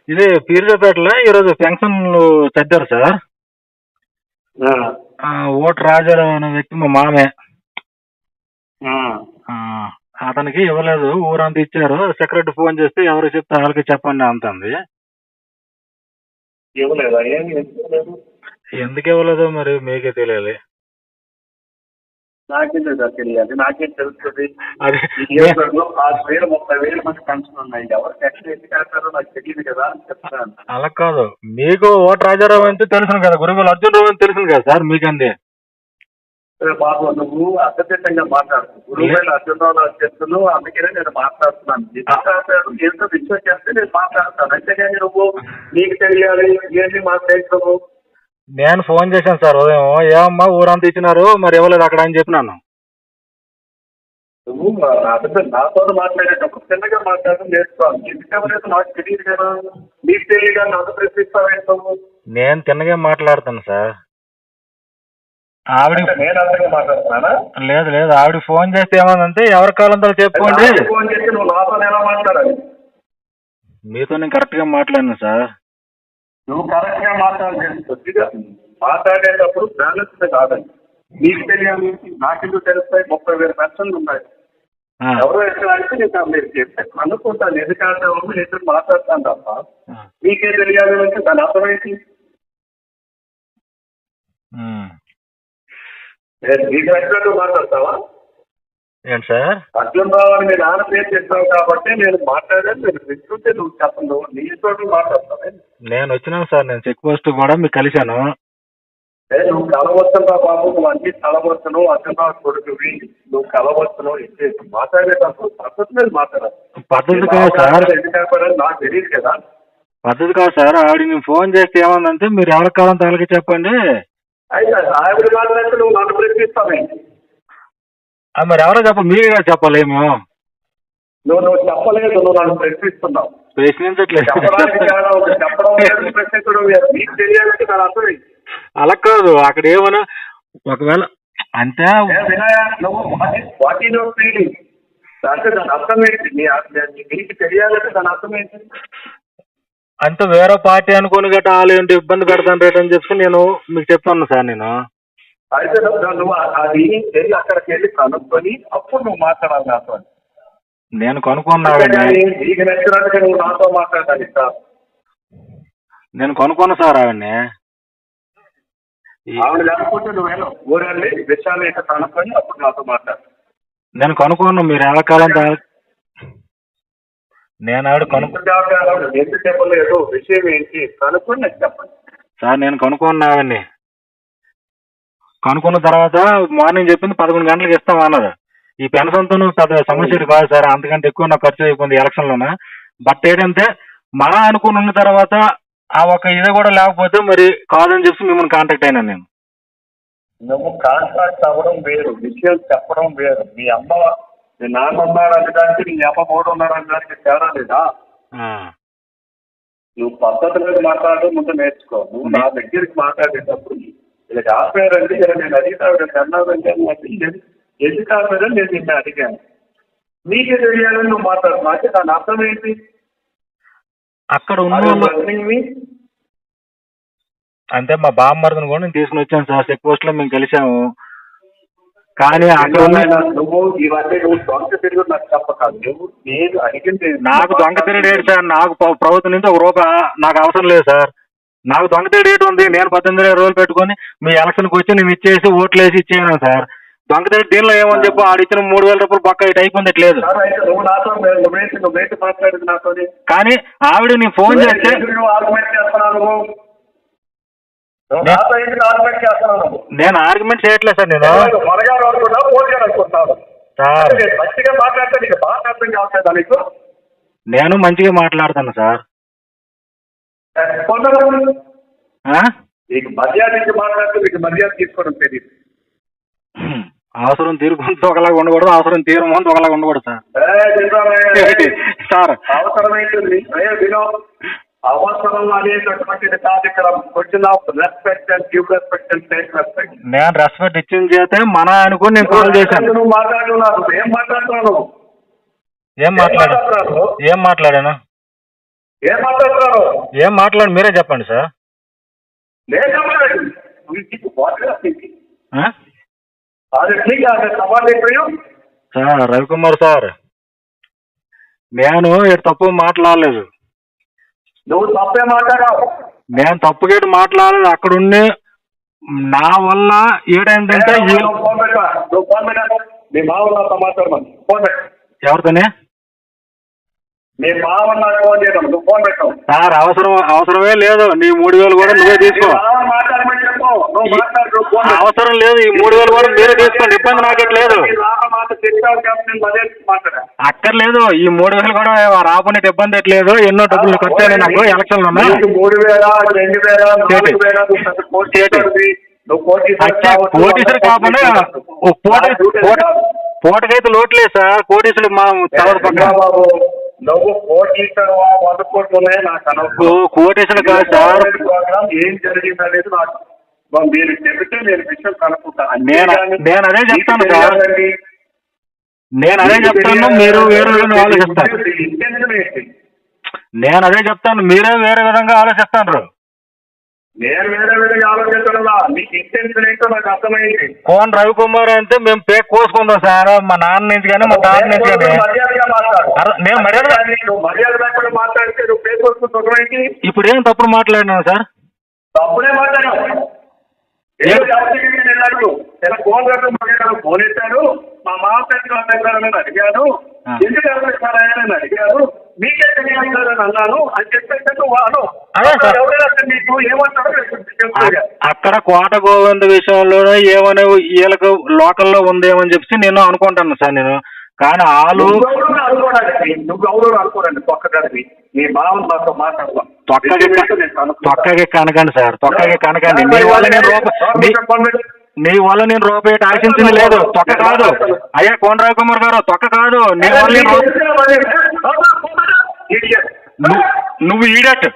ఇది పీర్జాపేటలో ఈరోజు ఫంక్షన్లు చద్దారు సార్. ఓటు రాజారావు అనే వ్యక్తి మా మామే. అతనికి ఇవ్వలేదు, ఊరంతా ఇచ్చారు. సెక్రటరీ ఫోన్ చేస్తే ఎవరికి చెప్తే వాళ్ళకి చెప్పండి అంటుంది. ఎందుకు ఇవ్వలేదో మరి మీకే తెలియాలి. నాకేం తెలియాలి, నాకేం తెలుస్తుంది. అది 5,000 30,000 మంది పెన్షన్ ఉన్నాయి. ఎవరికి ఎక్కడ ఎందుకు వేస్తారో నాకు తెలియదు కదా అని చెప్తాను. అలా కాదు, మీకు ఓటు రాజారావు అంటే తెలుసును కదా, గురువులు అర్జునరావు అని తెలుసును కదా సార్ మీకండి. బాబు నువ్వు అర్థదిట్టంగా మాట్లాడు. గురువులు అర్జునరావు అధ్యక్షులు, అందుకనే నేను మాట్లాడుతున్నాను. ఎంతో విషయం చేస్తే నేను మాట్లాడతాను. అంతేగాని నువ్వు నీకు తెలియాలి ఏంటి మాట్లాడుతున్నావు. నేను ఫోన్ చేశాను సార్ ఉదయం, ఏమమ్మా ఊరంతా ఇచ్చినారు మరి ఇవ్వలేదు అక్కడ అని చెప్పినాను. నువ్వు నాతో మాట్లాడేటప్పుడు చిన్నగా మాట్లాడడం నేర్చుకోవాలి. ఎందుకంటే నాకు తెలియదు కదా, నీకు తెలియదు అని నాకు ప్రశ్నిస్తావు. నేను తిన్నగా మాట్లాడతాను సార్. ఆవిడ నేను అంతగా మాట్లాడుతున్నానా? లేదు లేదు, ఆవిడ ఫోన్ చేస్తే ఏమన్నంటే ఎవరి కాలంతో చెప్పుకోండి. ఫోన్ చేసి నువ్వు నాతో ఎలా మాట్లాడాలి? మీతో నేను కరెక్ట్గా మాట్లాడినా సార్. నువ్వు కరెక్ట్ గా మాట్లాడేటప్పుడు బ్యాలెన్స్ కాదండి. నీకు తెలియాలి, నాకెందుకు తెలుస్తాయి. 30,000 పెన్షన్లు ఉన్నాయి. ఎవరో ఎక్కడ అంటే నేను మీరు చెప్పాను అనుకుంటాను. ఎందుకంటే నేను మాట్లాడతాను తప్ప నీకే తెలియాలి అంటే దాని అర్థమైంది. నీకు నచ్చినట్టు మాట్లాడతావా ఏంటి సార్? అర్జునరావు అని మీరు నాన్న పేరు చెప్తావు కాబట్టి నేను మాట్లాడాను. నేను వింటుంటే నువ్వు చెప్పను, నీతో మాట్లాడతావే. నేను వచ్చినాను సార్, నేను చెక్ పోస్ట్ కూడా మీకు కలిశాను. నువ్వు కలవచ్చురా బాబు, నువ్వు అన్ని కలవచ్చును. అర్జునరావు కొడుకువి నువ్వు కలవచ్చును. మాట్లాడేటప్పుడు పద్ధతి మీద మాట్లాడాలి. పద్ధతి కాదు సార్, ఎందుకంటే నాకు తెలియదు కదా. పద్ధతి కాదు సార్. ఆవిడ నేను ఫోన్ చేస్తే ఏమందంటే మీరు ఎవరి కాలం తలకి చెప్పండి. అయితే ఆవిడ మాట్లాడితే నువ్వు నన్ను ప్రశ్నిస్తావేంటి? మరి ఎవరో చెప్పాలి, మీరే చెప్పాలి. ఏమో నువ్వు చెప్పలేదు, నువ్వు నన్ను ప్రశ్నిస్తున్నావు. ప్రశ్నించట్లేదు. చెప్పడం ప్రశ్నించడం నీకు తెలియాలంటే దాని అర్థం. అలా కాదు, అక్కడ ఏమన్నా ఒకవేళ అంటే వినయా నువ్వు వాట్ ఈజ్ యువర్ ఫీలింగ్ అంటే దాని అర్థం ఏంటి? నీకు తెలియాలంటే దాని అర్థం ఏంటి? అంటే వేరే పార్టీ అనుకుని గట్రా వాళ్ళు ఏంటి ఇబ్బంది పెడతాను రేట్ అని చెప్పి నేను మీకు చెప్తాను సార్. నేను అయితే నువ్వు అది వెళ్ళి అక్కడికి వెళ్ళి కనుక్కొని అప్పుడు నువ్వు మాట్లాడాలి నాతో. నేను కనుక్కున్నా, నీకు నచ్చినట్టుగా నువ్వు నాతో మాట్లాడాలి సార్. నేను కనుక్కున్నా సార్ ఆవిడ్ని. ఆవిడ లేకపోతే నువ్వు వెళ్ళవు, ఊరండి విషయాలు అయితే కనుక్కొని అప్పుడు నాతో మాట్లాడు. నేను కనుక్కున్నా మీరు ఎలా కాలం నేను ఆవిడ ఎందుకు చెప్పలేదు విషయం ఏంటి కనుక్కొని నాకు చెప్పండి సార్. నేను కనుక్కున్నా ఆవిడ్ని. కనుక్కున్న తర్వాత మార్నింగ్ చెప్పింది 11 గంటలకు ఇస్తాం అన్నది. ఈ పెన్షన్తో పెద్ద సమస్య కాదు సార్, అంతకంటే ఎక్కువ నాకు ఖర్చు అయిపోయింది ఎలక్షన్లోనే. బట్ ఏంటంటే మనం అనుకుని ఉన్న తర్వాత ఆ ఒక ఇది కూడా లేకపోతే మరి కాదని చెప్పి మిమ్మల్ని కాంటాక్ట్ అయినా నేను. నువ్వు కాంటాక్ట్ అవ్వడం వేరు, విషయం చెప్పడం వేరు. మీ అమ్మ మీ నాన్న ఉన్నాడు అనడానికి నీ అమ్మ కూడా ఉన్నాడు అనడానికి తేడా లేదా? నువ్వు పద్ధతి మీద మాట్లాడడం ముందు నేర్చుకో. నువ్వు నా దగ్గరికి మాట్లాడేటప్పుడు ఇలా ఆపారండి నేను అడిగితే కన్నారంటే ఎందుకు ఆపారని నేను నిన్ను అడిగాను. నీకే తెలియాలని నువ్వు మాట్లాడుతున్నావు అంటే దాని అర్థం ఏంటి? అక్కడ ఉన్న అంటే మా బామ్మర్దిని కూడా నేను తీసుకుని వచ్చాను సార్. చెక్ పోస్ట్ లో మేము కలిసాము. కానీ అక్కడ నువ్వు ఇవన్నీ నువ్వు దొంగ తిరిగి నాకు చెప్పకాదు. నువ్వు నేను అడిగింది నాకు దొంగ తిరిగి ఏంటి సార్? నాకు ప్రభుత్వం నుంచి ₹1 నాకు అవసరం లేదు సార్. నాకు దొంగ తిరిగి ఏంటి ఉంది? నేను 18 రోజులు పెట్టుకొని మీ ఎలక్షన్కి వచ్చి నేను ఇచ్చేసి ఓట్లు వేసి ఇచ్చేయను సార్. దొంగ తిరిగి దీనిలో ఏమని చెప్పు ఆడిచ్చిన ₹3,000 పక్క ఇటు అయిపోయిందట్లేదు. కానీ ఆవిడ నేను ఫోన్ చేస్తే నేను ఆర్గ్యుమెంట్ చేయట్లేదు సార్. నేను సార్ నేను మంచిగా మాట్లాడతాను సార్. మీకు మర్యాద ఇచ్చి మాట్లాడితే మీకు మర్యాద తీసుకోవడం తెలియదు. అవసరం తీరుకుంటూ ఒకలాగా ఉండకూడదు, అవసరం తీరమంటూ ఒకలాగా ఉండకూడదు సార్. సార్ అవసరమైంది అవసరం అనేటటువంటిది కాదు ఇక్కడ. Question of respect and give respect and take respect. నేను రెస్పెక్ట్ ఇచ్చిన చేస్తే మన అనుకుని నేను కాల్ చేశాను. నువ్వు మాట్లాడుతున్నావు, ఏం మాట్లాడుతున్నావు? ఏం మాట్లాడాను? ఏం మాట్లాడుతున్నారు? ఏం మాట్లాడు మీరే చెప్పండి సార్. లేదు బాగా ఆ? సవాల్ చెప్పారు సార్ రవికుమార్ సార్, నేను ఇటు తప్పు మాట్లాడలేదు. నువ్వు తప్పే మాట్లాడావు. నేను తప్పుగేటి మాట్లాడలేదు. అక్కడుండి నా వల్ల ఏడేంటంటే నువ్వు ఫోన్ పెట్టా, నువ్వు ఫోన్ పెట్టా. మీ మావ నాతో మాట్లాడమని ఫోన్ పెట్ట. ఎవరితోనే మీ మావ నాకు ఫోన్ చేయడం, నువ్వు ఫోన్ పెట్టావు. సార్ అవసరమే లేదు. నీ 3,000 కూడా నువ్వే తీసుకో. మాట్లాడమని చెప్పు. నువ్వు మాట్లాడు. అవసరం లేదు. ఈ 3,000 కూడా మీరే తీసుకోండి. ఇబ్బంది నాకెట్లేదు. మాట చెప్పావు కాబట్టి నేను అదే మాట్లాడా. అక్కర్లేదు. ఈ 3,000 కూడా రాపనేటి ఇబ్బంది ఎట్లేదు. ఎన్నో డబ్బులు ఖర్చు అయినాయి నాకు ఎలక్షన్ లో. 3,000, 2,000, 4,000 నువ్వు కోటీసులు కాకుండా పూటకైతే లోట్లేదు సార్. కోటీసులు మా తర్వాత పక్కన నువ్వు కోటీశ్వరు 100 కోట్లు ఉన్నాయి నాకు అనవసరం. కోటీసులు కాదు సార్. ఏం జరిగింది అనేది నాకు మీరు చెబితే నేను విషయం కనుక్కుంటాను. నేను అదే చెప్తాను సార్. నేను అదే చెప్తాను, మీరు వేరే విధంగా ఆలోచిస్తారు. నేను అదే చెప్తాను, మీరే వేరే విధంగా ఆలోచిస్తారు. నేను వేరే విధంగా ఆలోచించడా? మీకు ఇంటెన్షన్ ఏంటో నాకు అర్థమైంది. కోన్ రవికుమార్ అంటే మేము పేక్ కోసుకుందాం సార్. మా నాన్న నుంచి కానీ మా తాత నుంచి కానీ. మర్యాదగా మాట్లాడు. నేను నువ్వు మర్యాద లేకుండా మాట్లాడితే నువ్వు పేక్ కోసుకుంటే ఇప్పుడు ఏం తప్పుడు మాట్లాడినాను సార్? తప్పునే మాట్లాడావు. ఏదో వెళ్ళాడు. ఫోన్ పెట్టాను, ఫోన్ ఎత్తాడు. మా మామ పెట్టారని అడిగాను. ఎందుకు ఎవరైనా నేను అడిగాను. మీకే తెలియాలని అన్నాను అని చెప్పేసి వాడు నీకు ఏమంటాడు? అక్కడ కోట గోవింద విషయంలోనే ఏమనే వీళ్ళకు లోకల్లో ఉందేమని చెప్పి నేను అనుకుంటాను సార్. నేను కానీ వాళ్ళు అనుకోవడానికి నువ్వు ఎవరు అనుకోరండి. తొక్కడానికి నీ మామ మాతో మాట్లాడతాం. తొక్కకి కనకండి సార్, తొక్కకి కనకండి. నీ వల్ల నేను రూపాయి ఆశించింది లేదు. తొక్క కాదు అయ్యా కోన రవికుమార్ గారు, తొక్క కాదు. నీ వల్ల నువ్వు ఈడట్.